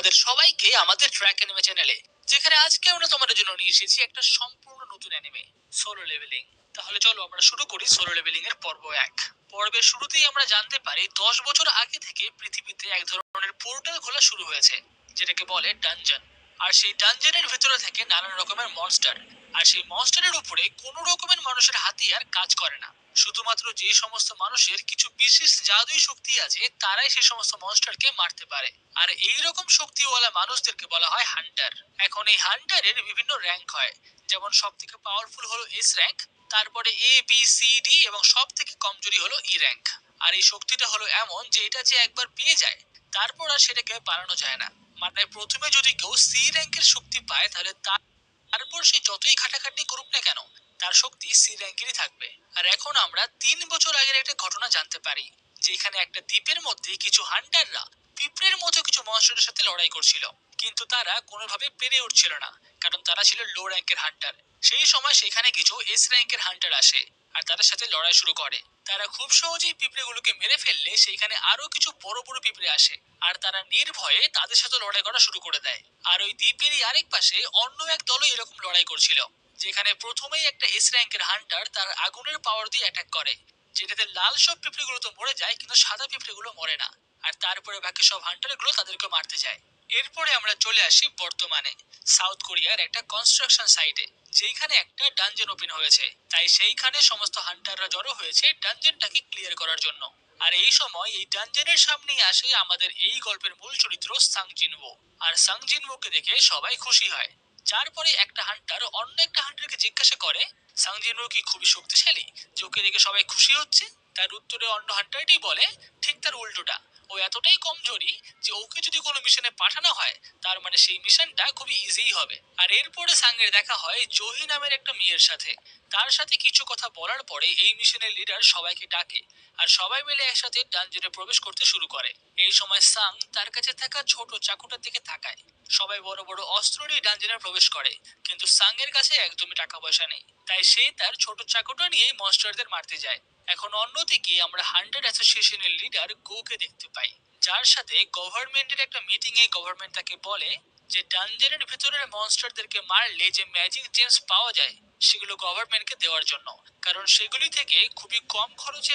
তোমাদের সবাইকে আমাদের ট্র্যাক অ্যানিমে চ্যানেলে, যেখানে আজকে আমরা তোমাদের জন্য নিয়ে এসেছি একটা সম্পূর্ণ নতুন অ্যানিমে, সোলো লেভেলিং। তাহলে চলো আমরা শুরু করি সোলো লেভেলিং এর পর্ব 1। পর্বের শুরুতেই আমরা জানতে পারি 10 বছর আগে থেকে পৃথিবীতে এক ধরনের পোর্টাল খোলা শুরু হয়েছে, যেটাকে বলে ডানজন। আর সেই ডানজনের ভেতরে থাকে নানান রকমের মনস্টার। আর সেই মনস্টারের উপরে কোনো রকমের মানুষের হাতিয়ার কাজ করে না। শুধুমাত্র যে সমস্ত মানুষের কিছু বিশেষ জাদুই শক্তি আছে তারাই সেই সমস্ত মনস্টারকে মারতে পারে। আর এই রকম শক্তিওয়ালা মানুষদেরকে বলা হয় হান্টার। এখন এই হান্টারের বিভিন্ন র্যাঙ্ক হয়, যেমন সব থেকে পাওয়ারফুল হলো এস র্যাঙ্ক, তারপরে এ বি সি ডি, এবং সব থেকে কমজোরি হলো ই র্যাঙ্ক। আর এই শক্তিটা হলো এমন যে এটা যে একবার পেয়ে যায় তারপর আর সেটাকে বাড়ানো যায় না। মানে প্রথমে যদি কেউ সি র্যাঙ্কের শক্তি পায় তাহলে তারপর সে যতই খাটাখাটি করুক না কেন তার শক্তি সি র্যাঙ্কেরই থাকবে। আর এখন আমরা 3 বছর আগের একটা ঘটনা জানতে পারি, যে এখানে একটা দ্বীপের মধ্যে কিছু হান্টাররা পিঁপড়ের মতো কিছু মনস্টারের সাথে লড়াই করছিল, কিন্তু তারা কোনোভাবে পেরে উঠছিল না, কারণ তারা ছিল লো র্যাঙ্কের হান্টার। সেই সময় সেখানে কিছু এস র্যাঙ্কের হান্টার আসে আর তাদের সাথে লড়াই শুরু করে। তারা খুব সহজেই পিঁপড়েগুলোকে মেরে ফেললে সেইখানে আরো কিছু বড় বড় পিঁপড়ে আসে, আর তারা নির্ভয়ে তাদের সাথে লড়াই করা শুরু করে দেয়। আর ওই দ্বীপেরই আরেক পাশে অন্য এক দলও এরকম লড়াই করছিল, যেখানে প্রথমেই একটা এস র্যাঙ্কের হান্টার তার আগুনের পাওয়ার দিয়ে অ্যাটাক করে, যেটাতে লাল সব পিঁপড়েগুলো তো মরে যায় কিন্তু সাদা পিঁপড়েগুলো মরে না। আর তারপরে বাকি সব হান্টারগুলো তাদেরকে মারতে যায়। এরপরে আমরা চলে আসি বর্তমানে সাউথ কোরিয়ার একটা কনস্ট্রাকশন সাইটে, যেখানে একটা ডানজন ওপেন হয়েছে। তাই সেইখানে সমস্ত হান্টাররা জড়ো হয়েছে ডানজনটাকে ক্লিয়ার করার জন্য। আর এই সময় এই ডানজনের সামনেই আসে আমাদের এই গল্পের মূল চরিত্র সাং জিনওো। আর সাং জিনওোকে দেখে সবাই খুশি হয়। যার পরে একটা হান্টার অন্য একটা হান্টারকে জিজ্ঞাসা করে, সাং জিনওো কি খুবই শক্তিশালী যে ওকে দেখে সবাই খুশি হচ্ছে? তার উত্তরে অন্য হান্টারটি বলে ঠিক তার উল্টোটা, ও এতটাই কমজোরি যে ওকে যদি কোনো মিশনে পাঠানো হয় তার মানে সেই মিশনটা খুবই ইজিই হবে। আর এরপরে সাঙ্গের দেখা হয় জোহি নামের একটা মেয়ের সাথে। তার সাথে কিছু কথা বলার পরে এই মিশনের লিডার সবাইকে ডাকে, আর সবাই মিলে একসাথে ডানজনে প্রবেশ করতে শুরু করে। এই সময় সাং তার কাছে থাকা ছোট চাকুটার দিকে তাকায়। সবাই বড় বড় অস্ত্র নিয়ে ডানজনে প্রবেশ করে, কিন্তু সাং এর কাছে একদমই টাকা পয়সা নেই। তাই সে তার ছোট চাকুটা নিয়ে মনস্টারদের মারতে যায়। এখন অন্যদিকে আমরা হান্টার অ্যাসোসিয়েশনের লিডার গোকে দেখতে পাই, যার সাথে গভর্নমেন্টের একটা মিটিং এ গভর্নমেন্ট তাকে বলে যে ডানজনের ভেতরের মনস্টারদেরকে মারলে যে ম্যাজিক জেমস পাওয়া যায় সেগুলো গভর্নমেন্টকে দেওয়ার জন্য, কারণ সেগুলি থেকে খুবই কম খরচে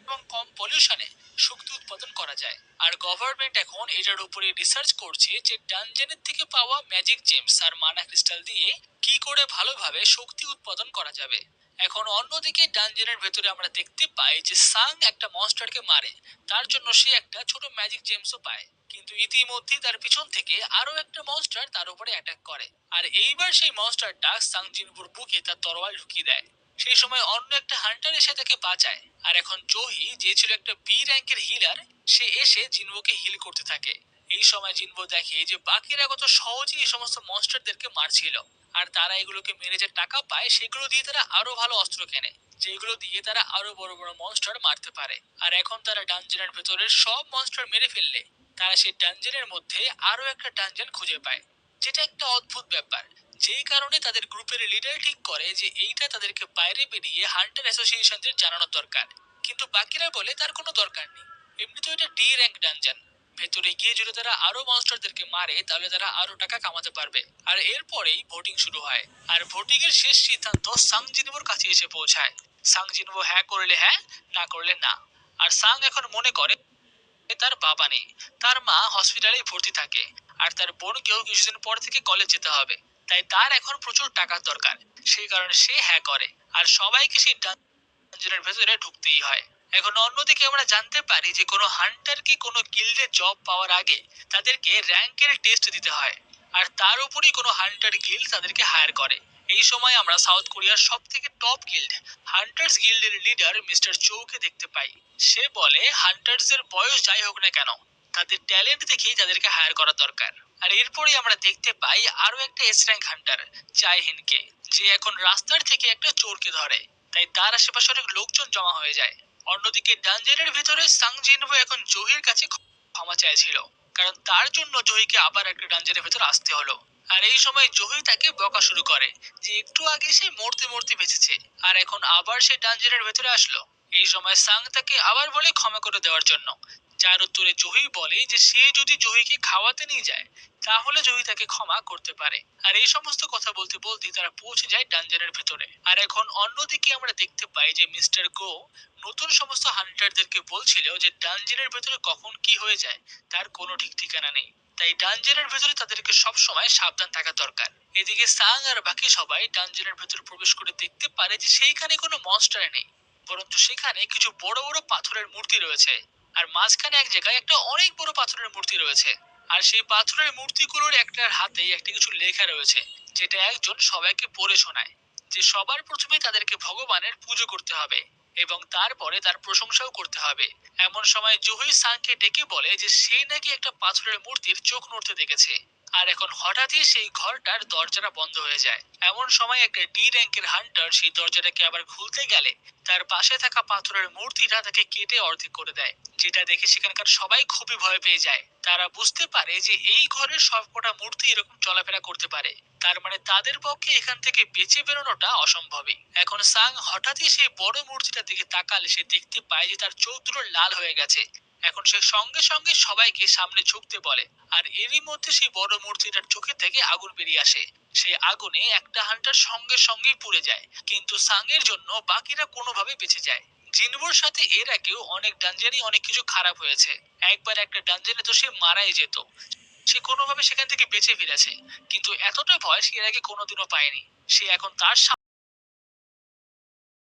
এবং কম পলিউশনে শক্তি উৎপাদন করা যায়। আর গভর্নমেন্ট এখন এটার উপরে রিসার্চ করছে যে ডানজেনের থেকে পাওয়া ম্যাজিক জেমস আর মানা ক্রিস্টাল দিয়ে কি করে ভালোভাবে শক্তি উৎপাদন করা যাবে। এখন অন্যদিকে ডানজেনের ভেতরে আমরা দেখতে পাই যে সাং একটা মনস্টারকে মারে, তার জন্য সে একটা ছোট ম্যাজিক জেমসও পায়। কিন্তু ইতিমধ্যেই তার পিছন থেকে আরো একটা মনস্টার তার উপরে অ্যাটাক করে, আর এইবার সেই মনস্টারটা সাং জিনবুর বুকে তার তরোয়াল ঢুকিয়ে দেয়। সেই সময় অন্য একটা হান্টার এসে তাকে বাঁচায়। আর এখন জোহি, যে ছিল একটা বি র্যাঙ্কের হিলার, সে এসে জিনবোকে হিল করতে থাকে। এই সময় জিনবো দেখে যে বাকিরা কত সহজেই এই সমস্ত মনস্টারদেরকে মারছিল, আর তারা এগুলোকে মেরে যে টাকা পায় সেগুলো দিয়ে তারা আরো ভালো অস্ত্র কেনে, যেগুলো দিয়ে তারা আরো বড় বড় মনস্টার মারতে পারে। আর এখন তারা ডানজনের ভেতরের সব মনস্টার মেরে ফেললে তারা সেই ডানজনের মধ্যে আরো একটা ডানজন খুঁজে পায়, যেটা একটা অদ্ভুত ব্যাপার। যেই কারণে তাদের গ্রুপের লিডার ঠিক করে যে এইটা তাদেরকে বাইরে বেরিয়ে হান্টার অ্যাসোসিয়েশনদের জানানোর দরকার, কিন্তু বাকিরা বলে তার কোনো দরকার নেই, এমনি তো এটা ডি র্যাঙ্ক ডানজন। ভেতরে গিয়ে যদি তারা আরো মনস্টারদেরকে মারে তাহলে তারা আরো টাকা কামাতে পারবে। আর এরপরেই ভোটিং শুরু হয়, আর ভোটিং এর শেষ সিদ্ধান্ত সাং জিনবোর কাছে এসে পৌঁছায়। সাং জিনবো হ্যাঁ করলে হ্যাঁ, না করলে না। আর সাং এখন মনে করে তার বাবা নেই, তার মা হসপিটালে ভর্তি থাকে, আর তার বোনকেও কিছুদিন পর থেকে কলেজ যেতে হবে। তাই তার এখন প্রচুর টাকার দরকার, সেই কারণে সে হ্যাঁ করে, আর সবাইকে সেই ডানজনের ভেতরে ঢুকতেই হয়। এখন অন্যদিকে আমরা জানতে পারি যে কোনো হান্টারকে কোনো গিল্ডে জব পাওয়ার আগে তাদেরকে র্যাঙ্কের টেস্ট দিতে হয়, আর তার উপরই কোনো হান্টার গিল্ড তাদেরকে হায়ার করে। এই সময় আমরা সাউথ কোরিয়ার সব থেকে টপ গিল্ড হান্টার্স গিল্ডের লিডার মিস্টার চৌকে দেখতে পাই। সে বলে হান্টার্সদের বয়স যাই হোক না কেন তাদের ট্যালেন্ট দেখেই তাদেরকে হায়ার করা দরকার। আর এরপরই আমরা দেখতে পাই আরো একটা এস র্যাঙ্ক হান্টার চাইহিনকে, যে এখন রাস্তার থেকে একটা চোরকে ধরে। তাই তার আশেপাশে অনেক লোকজন জমা হয়ে যায়। অন্যদিকে ডানজেনের ভিতরে সাং জিনহো এখন জহির কাছে ক্ষমা চাইছিল, কারণ তার জন্য জহিকে আবার একটা ডানজেনের ভেতর আসতে হলো। আর এই সময় জহি তাকে বকা শুরু করে যে একটু আগে সে মরতে মরতে বেঁচেছে, আর এখন আবার সে ডানজেনের ভেতরে আসলো। এই সময় সাং তাকে আবার বলে ক্ষমা করে দেওয়ার জন্য, যার উত্তরে জহি বলে যে সে যদি জহিকে খাওয়াতে নিয়ে যায় তাহলে জহি তাকে ক্ষমা করতে পারে। আর এই সমস্ত কথা বলতে বলতে তারা পৌঁছে যায় ডানজনের ভেতরে। আর এখন অন্যদিকে আমরা দেখতে পাই যে মিস্টার গো নতুন সমস্ত হান্টারদেরকে বলছিল যে ডানজনের ভেতরে কখন কি হয়ে যায় তার কোনো ঠিক ঠিকানা নেই, তাই ডানজনের ভেতরে তাদেরকে সব সময় সাবধান থাকা দরকার। এদিকে সাং আর বাকি সবাই ডানজনের ভেতরে প্রবেশ করে দেখতে পারে যে সেইখানে কোনো মনস্টার নেই, বরঞ্চ সেখানে কিছু বড় বড় পাথরের মূর্তি রয়েছে। আর মাঝখানে এক জায়গায় একটা অনেক বড় পাথরের মূর্তি রয়েছে। আর সেই পাথরের মূর্তিগুলোর একটার হাতেই একটা কিছু লেখা রয়েছে, যেটা একজন সবাইকে পড়ে শোনায় যে সবার প্রথমে তাদেরকে ভগবানের পুজো করতে হবে এবং তারপরে তার প্রশংসাও করতে হবে। এমন সময় জুহি সাংকে ডেকে বলে যে সে নাকি একটা পাথরের মূর্তির চোখ নড়তে দেখেছে। আর এখন হঠাৎই সেই ঘরটার দরজাটা বন্ধ হয়ে যায়। এমন সময় একটা ডি র্যাঙ্কের হান্টার সেই দরজাটাকে আবার খুলতে গেলে তার পাশে থাকা পাথরের মূর্তিটা তাকে কেটে অর্ধেক করে দেয়, যেটা দেখে সেখানকার সবাই খুবই ভয় পেয়ে যায়। তারা বুঝতে পারে যে এই ঘরের সবকটা মূর্তি এরকম চলাফেরা করতে পারে, তার মানে তাদের পক্ষে এখান থেকে বেঁচে বেরোনোটা অসম্ভবই। এখন সাং হঠাৎই সেই বড় মূর্তিটার দিকে তাকালে সে দেখতে পায় যে তার চোখ দুটো লাল হয়ে গেছে। এখন সে সঙ্গে সঙ্গে সবাইকে সামনে ঝুঁকতে বলে, আর এরই মধ্যে সেই বড় মূর্তিটার চোখে থেকে আগুন বেরিয়ে আসে। সেই আগুনে একটা হান্টার সঙ্গে সঙ্গেই পুড়ে যায়, কিন্তু সাংয়ের জন্য বাকিরা কোনোভাবে বেঁচে যায়। জিনবোর সাথে এর আগেও অনেক ডানজানি অনেক কিছু খারাপ হয়েছে। একবার একটা ডানজানে তো সে মারাই যেত, সে কোনোভাবে সেখান থেকে বেঁচে ফিরেছে, কিন্তু এতটা ভয় সে এর আগে কোনোদিনও পায়নি। সে এখন তার